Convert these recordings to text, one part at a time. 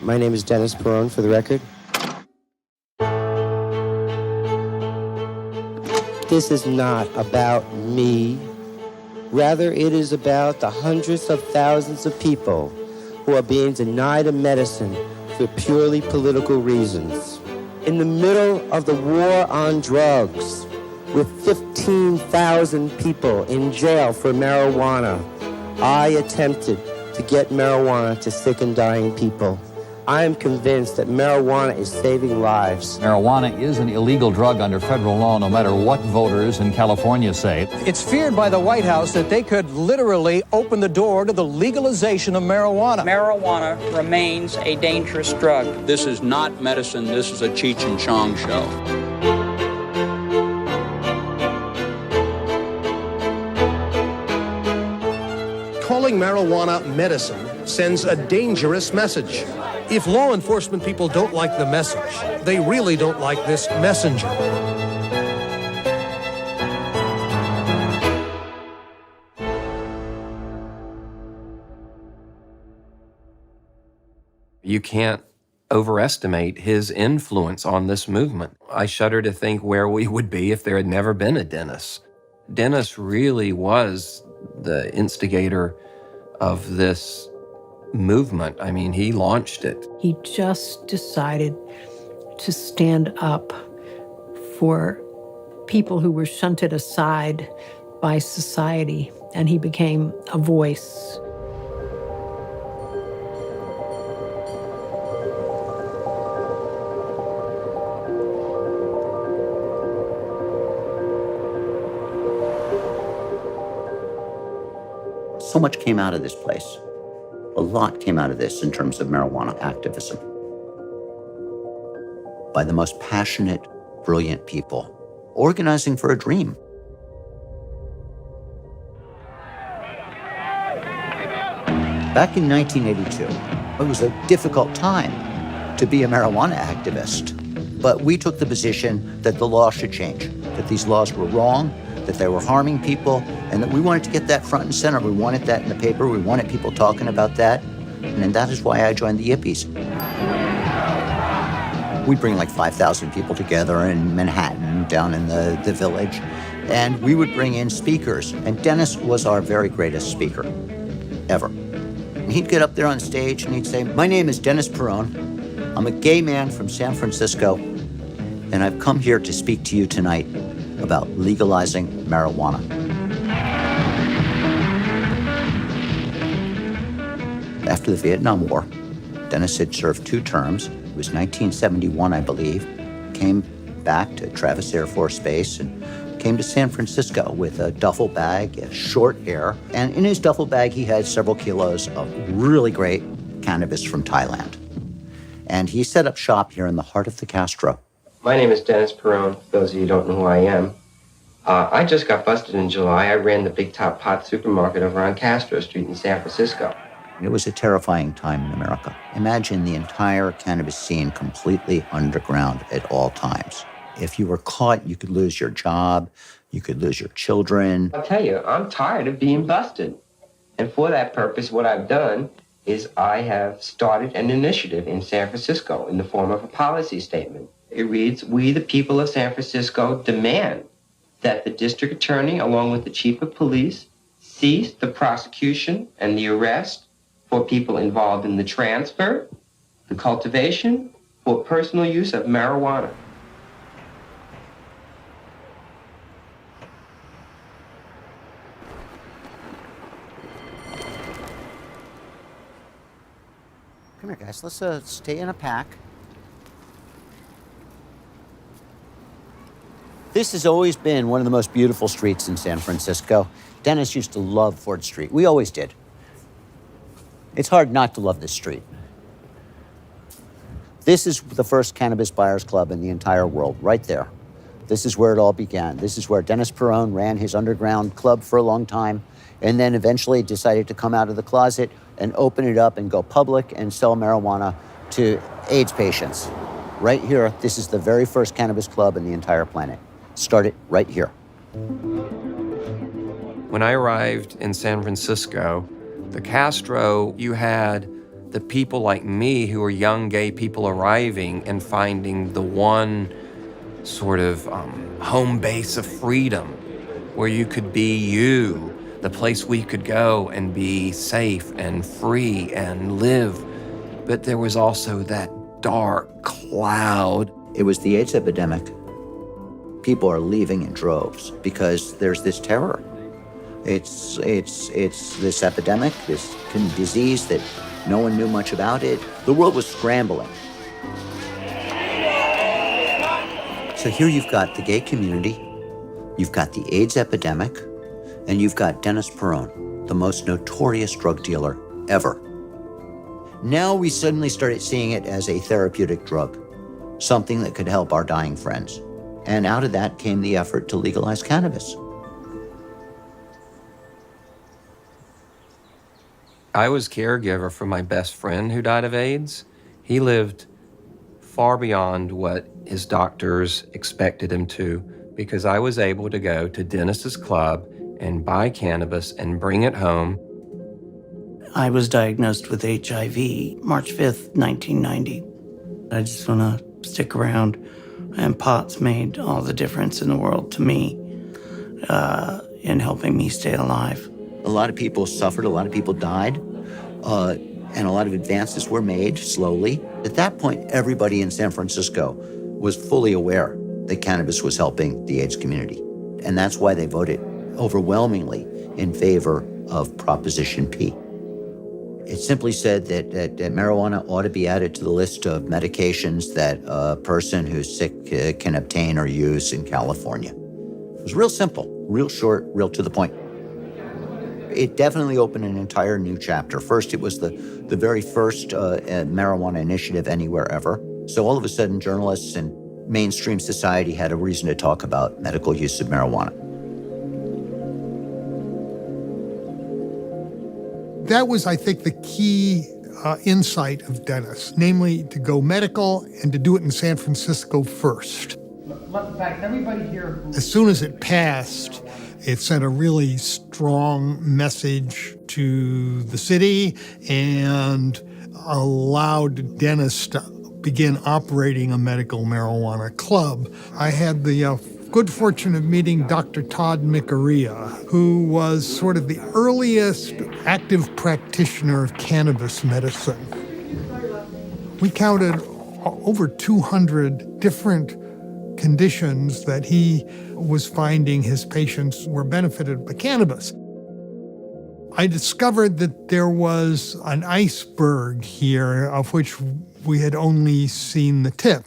My name is Dennis Peron, for the record. This is not about me. Rather, it is about the hundreds of thousands of people who are being denied a medicine for purely political reasons. In the middle of the war on drugs, with 15,000 people in jail for marijuana, I attempted to get marijuana to sick and dying people. I am convinced that marijuana is saving lives. Marijuana is an illegal drug under federal law, no matter what voters in California say. It's feared by the White House that they could literally open the door to the legalization of marijuana. Marijuana remains a dangerous drug. This is not medicine. This is a Cheech and Chong show. Calling marijuana medicine sends a dangerous message. If law enforcement people don't like the message, they really don't like this messenger. You can't overestimate his influence on this movement. I shudder to think where we would be if there had never been a Dennis. Dennis really was the instigator of this movement. I mean, he launched it. He just decided to stand up for people who were shunted aside by society, and he became a voice. So much came out of this place. A lot came out of this in terms of marijuana activism. By the most passionate, brilliant people, organizing for a dream. Back in 1982, it was a difficult time to be a marijuana activist. But we took the position that the law should change, that these laws were wrong, that they were harming people, and that we wanted to get that front and center. We wanted that in the paper. We wanted people talking about that. And that is why I joined the Yippies. We'd bring like 5,000 people together in Manhattan, down in the village, and we would bring in speakers. And Dennis was our very greatest speaker, ever. And he'd get up there on stage and he'd say, "My name is Dennis Peron. I'm a gay man from San Francisco, and I've come here to speak to you tonight about legalizing marijuana." After the Vietnam War, Dennis had served 2 terms. It was 1971, I believe. Came back to Travis Air Force Base and came to San Francisco with a duffel bag, a short hair. And in his duffel bag, he had several kilos of really great cannabis from Thailand. And he set up shop here in the heart of the Castro. My name is Dennis Peron, for those of you who don't know who I am. I just got busted in July. I ran the Big Top Pot supermarket over on Castro Street in San Francisco. It was a terrifying time in America. Imagine the entire cannabis scene completely underground at all times. If you were caught, you could lose your job, you could lose your children. I'll tell you, I'm tired of being busted. And for that purpose, what I've done is I have started an initiative in San Francisco in the form of a policy statement. It reads, "We, the people of San Francisco, demand that the district attorney, along with the chief of police, cease the prosecution and the arrest for people involved in the transfer, the cultivation, or personal use of marijuana." Come here, guys. Let's stay in a pack. This has always been one of the most beautiful streets in San Francisco. Dennis used to love Ford Street. We always did. It's hard not to love this street. This is the first cannabis buyers club in the entire world, right there. This is where it all began. This is where Dennis Peron ran his underground club for a long time, and then eventually decided to come out of the closet and open it up and go public and sell marijuana to AIDS patients. Right here, this is the very first cannabis club in the entire planet. Started right here. When I arrived in San Francisco, the Castro, you had the people like me who are young gay people arriving and finding the one sort of home base of freedom where you could be you, the place we could go and be safe and free and live. But there was also that dark cloud. It was the AIDS epidemic. People are leaving in droves because there's this terror. It's this epidemic, this disease that no one knew much about it. The world was scrambling. So here you've got the gay community, you've got the AIDS epidemic, and you've got Dennis Peron, the most notorious drug dealer ever. Now we suddenly started seeing it as a therapeutic drug, something that could help our dying friends. And out of that came the effort to legalize cannabis. I was caregiver for my best friend who died of AIDS. He lived far beyond what his doctors expected him to, because I was able to go to Dennis's club and buy cannabis and bring it home. I was diagnosed with HIV March 5th, 1990. I just want to stick around, and pot's made all the difference in the world to me in helping me stay alive. A lot of people suffered, a lot of people died, and a lot of advances were made slowly. At that point, everybody in San Francisco was fully aware that cannabis was helping the AIDS community. And that's why they voted overwhelmingly in favor of Proposition P. It simply said that marijuana ought to be added to the list of medications that a person who's sick can obtain or use in California. It was real simple, real short, real to the point. It definitely opened an entire new chapter. First, it was the very first marijuana initiative anywhere ever. So all of a sudden, journalists and mainstream society had a reason to talk about medical use of marijuana. That was, I think, the key insight of Dennis, namely to go medical and to do it in San Francisco first. In fact, everybody here... As soon as it passed, it sent a really strong message to the city and allowed Dennis to begin operating a medical marijuana club. I had the good fortune of meeting Dr. Todd Micarea, who was sort of the earliest active practitioner of cannabis medicine. We counted over 200 different conditions that he was finding his patients were benefited by cannabis. I discovered that there was an iceberg here of which we had only seen the tip.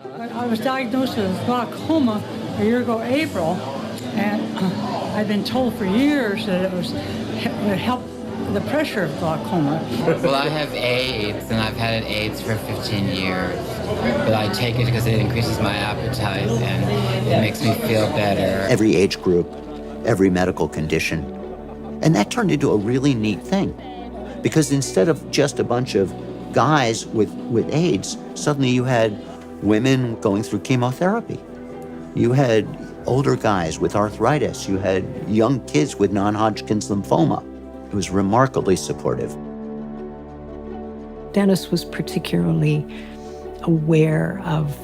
I was diagnosed with glaucoma a year ago, April, and I've been told for years that it would help the pressure of glaucoma. Well, I have AIDS, and I've had AIDS for 15 years. But I take it because it increases my appetite, and it makes me feel better. Every age group, every medical condition. And that turned into a really neat thing. Because instead of just a bunch of guys with AIDS, suddenly you had women going through chemotherapy. You had older guys with arthritis. You had young kids with non-Hodgkin's lymphoma. It was remarkably supportive. Dennis was particularly aware of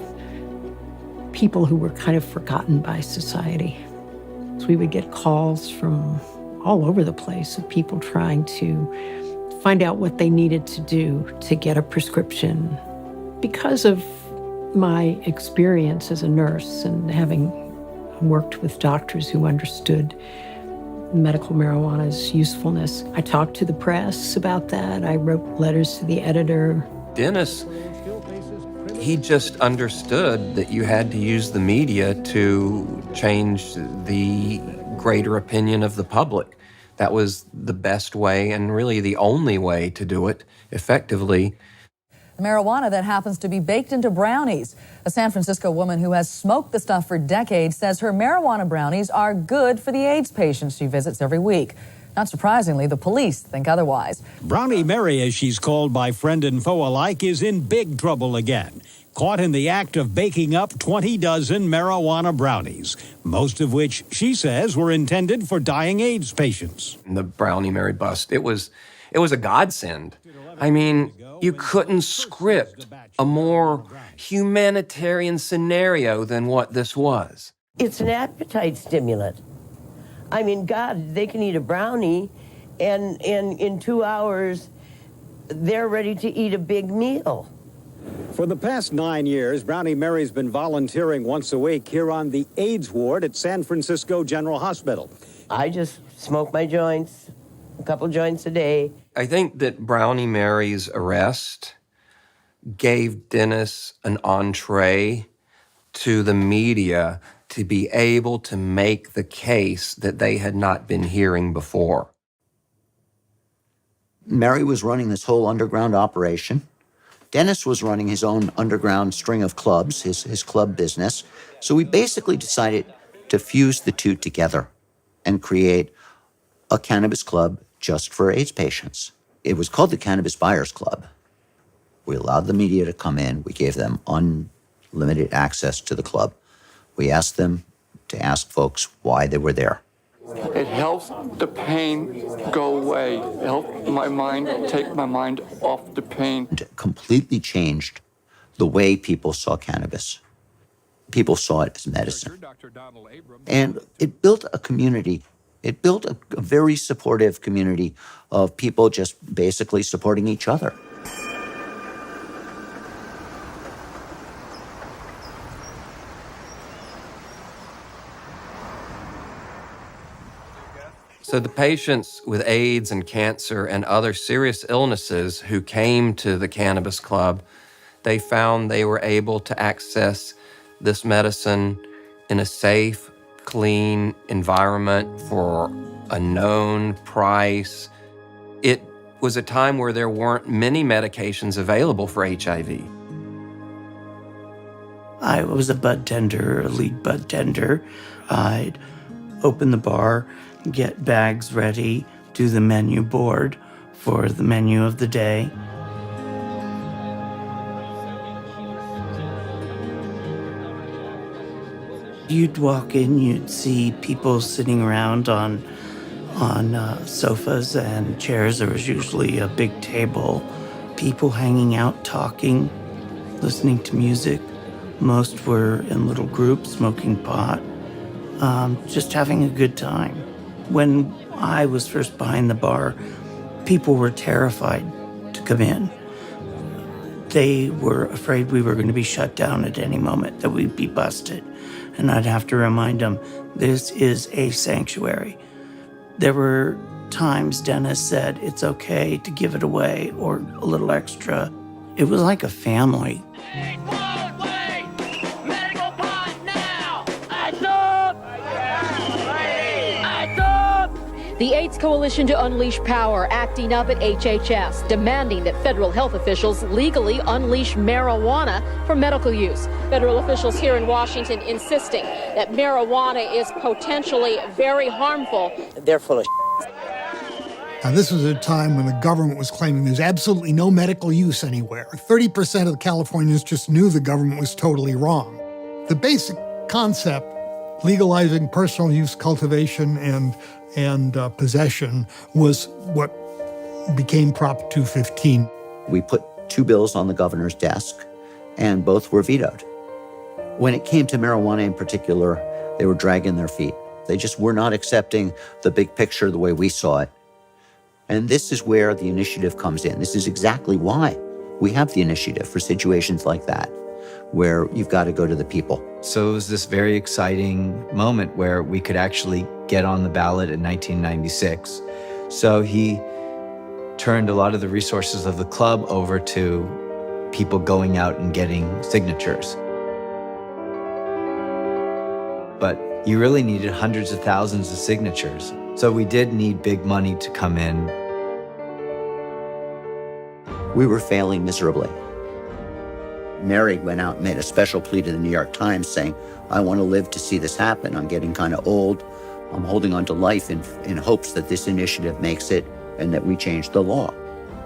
people who were kind of forgotten by society. So we would get calls from all over the place of people trying to find out what they needed to do to get a prescription. Because of my experience as a nurse and having worked with doctors who understood medical marijuana's usefulness, I talked to the press about that. I wrote letters to the editor. Dennis, he just understood that you had to use the media to change the greater opinion of the public. That was the best way and really the only way to do it effectively. Marijuana that happens to be baked into brownies. A San Francisco woman who has smoked the stuff for decades says her marijuana brownies are good for the AIDS patients she visits every week. Not surprisingly, the police think otherwise. Brownie Mary, as she's called by friend and foe alike, is in big trouble again. Caught in the act of baking up 20 dozen marijuana brownies, most of which, she says, were intended for dying AIDS patients. The Brownie Mary bust, it was a godsend. I mean, you couldn't script a more humanitarian scenario than what this was. It's an appetite stimulant. I mean, God, they can eat a brownie, and in 2 hours, they're ready to eat a big meal. For the past 9 years, Brownie Mary's been volunteering once a week here on the AIDS ward at San Francisco General Hospital. I just smoke my joints, a couple joints a day. I think that Brownie Mary's arrest gave Dennis an entree to the media to be able to make the case that they had not been hearing before. Mary was running this whole underground operation. Dennis was running his own underground string of clubs, his club business. So we basically decided to fuse the two together and create a cannabis club just for AIDS patients. It was called the Cannabis Buyers Club. We allowed the media to come in. We gave them unlimited access to the club. We asked them to ask folks why they were there. It helps the pain go away. It helps my mind, take my mind off the pain. It completely changed the way people saw cannabis. People saw it as medicine. And it built a community. It built a very supportive community of people just basically supporting each other. So the patients with AIDS and cancer and other serious illnesses who came to the Cannabis Club, they found they were able to access this medicine in a safe, clean environment for a known price. It was a time where there weren't many medications available for HIV. I was a bud tender, a lead bud tender. I'd open the bar, get bags ready, do the menu board for the menu of the day. You'd walk in, you'd see people sitting around on sofas and chairs. There was usually a big table, people hanging out, talking, listening to music. Most were in little groups, smoking pot, just having a good time. When I was first behind the bar, people were terrified to come in. They were afraid we were going to be shut down at any moment, that we'd be busted. And I'd have to remind them, this is a sanctuary. There were times Dennis said, it's okay to give it away or a little extra. It was like a family. The AIDS Coalition to Unleash Power acting up at HHS, demanding that federal health officials legally unleash marijuana for medical use. Federal officials here in Washington insisting that marijuana is potentially very harmful. They're full of Now, this was a time when the government was claiming there's absolutely no medical use anywhere. 30% of Californians just knew the government was totally wrong. The basic concept, legalizing personal use, cultivation, and possession, was what became Prop 215. We put two bills on the governor's desk, and both were vetoed. When it came to marijuana in particular, they were dragging their feet. They just were not accepting the big picture the way we saw it. And this is where the initiative comes in. This is exactly why we have the initiative for situations like that, where you've got to go to the people. So it was this very exciting moment where we could actually get on the ballot in 1996. So he turned a lot of the resources of the club over to people going out and getting signatures. But you really needed hundreds of thousands of signatures. So we did need big money to come in. We were failing miserably. Mary went out and made a special plea to the New York Times saying, I want to live to see this happen. I'm getting kind of old. I'm holding on to life in hopes that this initiative makes it and that we change the law.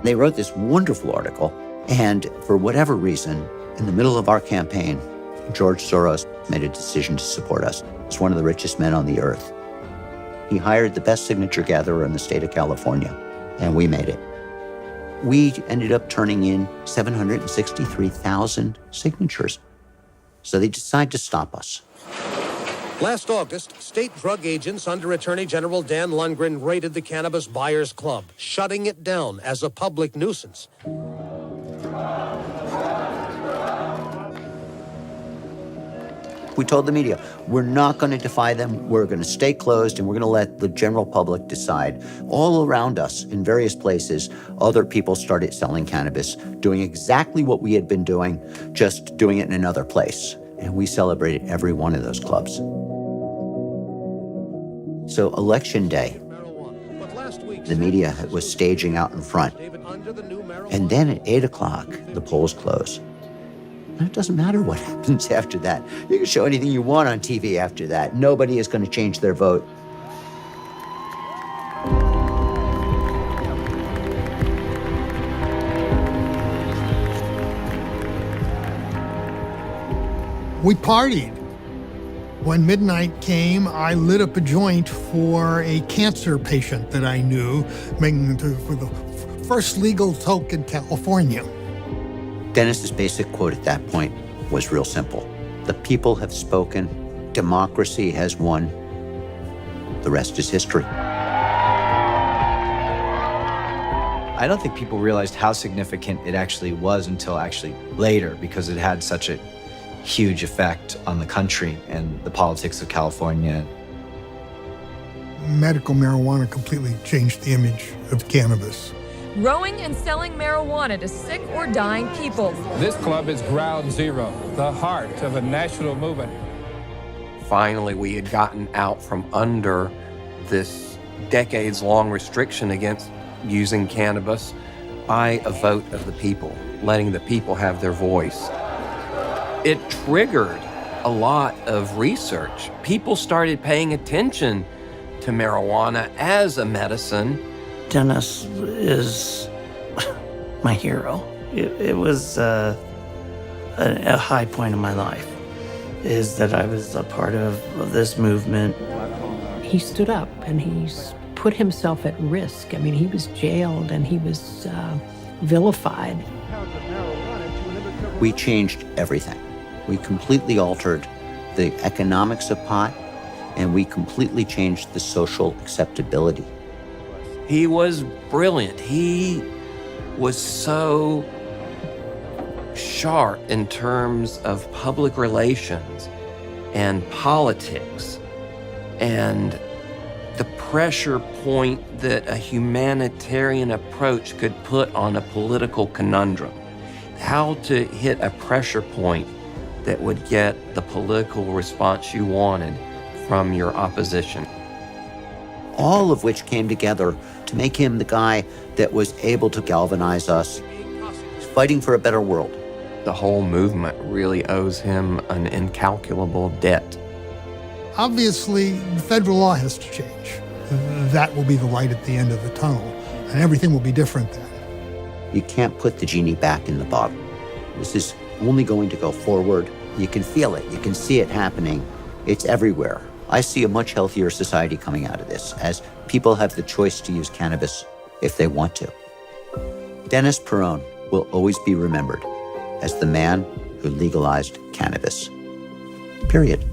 They wrote this wonderful article, and for whatever reason, in the middle of our campaign, George Soros made a decision to support us. He's one of the richest men on the earth. He hired the best signature gatherer in the state of California, and we made it. We ended up turning in 763,000 signatures. So they decided to stop us. Last August, state drug agents under Attorney General Dan Lundgren raided the Cannabis Buyers Club, shutting it down as a public nuisance. We told the media, we're not going to defy them. We're going to stay closed, and we're going to let the general public decide. All around us, in various places, other people started selling cannabis, doing exactly what we had been doing, just doing it in another place. And we celebrated every one of those clubs. So election day, the media was staging out in front. And then at 8 o'clock, the polls close. And it doesn't matter what happens after that. You can show anything you want on TV after that. Nobody is going to change their vote. We partied. When midnight came, I lit up a joint for a cancer patient that I knew, making it for the first legal toke in California. Dennis's basic quote at that point was real simple. The people have spoken. Democracy has won. The rest is history. I don't think people realized how significant it actually was until actually later, because it had such a huge effect on the country and the politics of California. Medical marijuana completely changed the image of cannabis. Growing and selling marijuana to sick or dying people. This club is ground zero, the heart of a national movement. Finally, we had gotten out from under this decades-long restriction against using cannabis by a vote of the people, letting the people have their voice. It triggered a lot of research. People started paying attention to marijuana as a medicine. Dennis is my hero. It was a high point in my life, is that I was a part of this movement. He stood up and he put himself at risk. I mean, he was jailed and he was vilified. We changed everything. We completely altered the economics of pot, and we completely changed the social acceptability. He was brilliant. He was so sharp in terms of public relations and politics and the pressure point that a humanitarian approach could put on a political conundrum. How to hit a pressure point that would get the political response you wanted from your opposition. All of which came together to make him the guy that was able to galvanize us, fighting for a better world. The whole movement really owes him an incalculable debt. Obviously, federal law has to change. That will be the light at the end of the tunnel, and everything will be different then. You can't put the genie back in the bottle. This is only going to go forward. You can feel it. You can see it happening. It's everywhere. I see a much healthier society coming out of this, as people have the choice to use cannabis if they want to. Dennis Perone will always be remembered as the man who legalized cannabis. Period.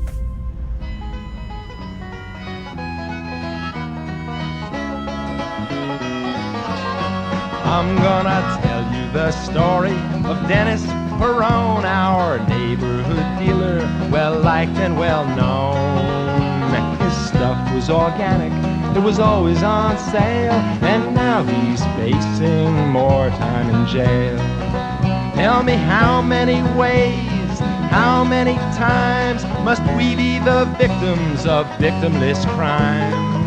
I'm gonna tell you the story of Dennis Perone, our neighborhood dealer, well liked and well known. His stuff was organic, it was always on sale, and now he's facing more time in jail. Tell me how many ways, how many times must we be the victims of victimless crime?